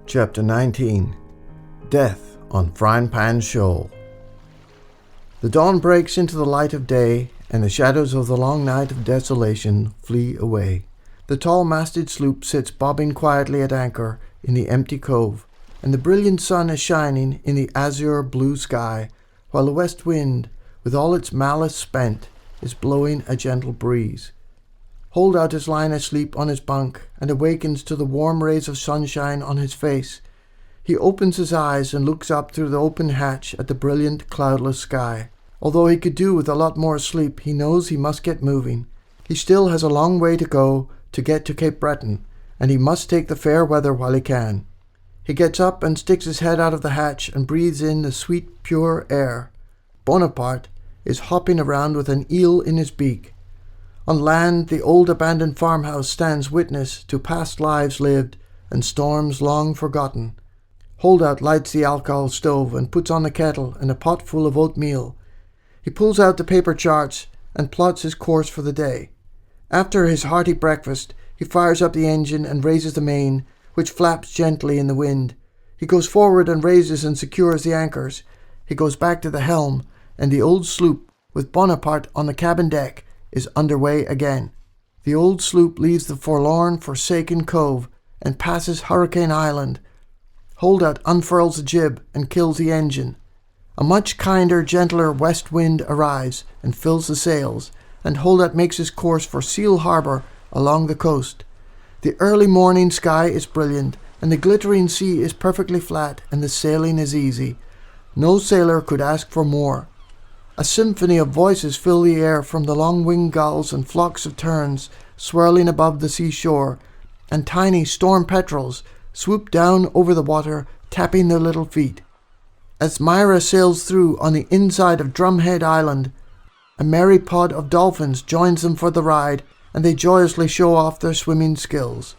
Chapter 19. Death on Frying Pan Shoal. The dawn breaks into the light of day, and the shadows of the long night of desolation flee away. The tall-masted sloop sits bobbing quietly at anchor in the empty cove, and the brilliant sun is shining in the azure blue sky, while the west wind, with all its malice spent, is blowing a gentle breeze. Holdout is lying asleep on his bunk and awakens to the warm rays of sunshine on his face. He opens his eyes and looks up through the open hatch at the brilliant, cloudless sky. Although he could do with a lot more sleep, he knows he must get moving. He still has a long way to go to get to Cape Breton, and he must take the fair weather while he can. He gets up and sticks his head out of the hatch and breathes in the sweet, pure air. Bonaparte is hopping around with an eel in his beak. On land, the old abandoned farmhouse stands witness to past lives lived and storms long forgotten. Holdout lights the alcohol stove and puts on the kettle and a pot full of oatmeal. He pulls out the paper charts and plots his course for the day. After his hearty breakfast, he fires up the engine and raises the main, which flaps gently in the wind. He goes forward and raises and secures the anchors. He goes back to the helm, and the old sloop, with Bonaparte on the cabin deck, is underway again. The old sloop leaves the forlorn, forsaken cove and passes Hurricane Island. Holdout unfurls the jib and kills the engine. A much kinder, gentler west wind arrives and fills the sails, and Holdout makes his course for Seal Harbor along the coast. The early morning sky is brilliant, and the glittering sea is perfectly flat, and the sailing is easy. No sailor could ask for more. A symphony of voices fill the air from the long-winged gulls and flocks of terns swirling above the seashore, and tiny storm petrels swoop down over the water, tapping their little feet. As Myra sails through on the inside of Drumhead Island, a merry pod of dolphins joins them for the ride, and they joyously show off their swimming skills.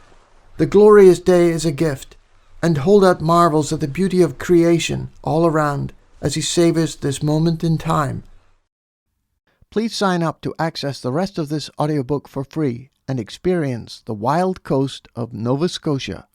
The glorious day is a gift, and Holdout marvels at the beauty of creation all around as he savors this moment in time. Please sign up to access the rest of this audiobook for free and experience the wild coast of Nova Scotia.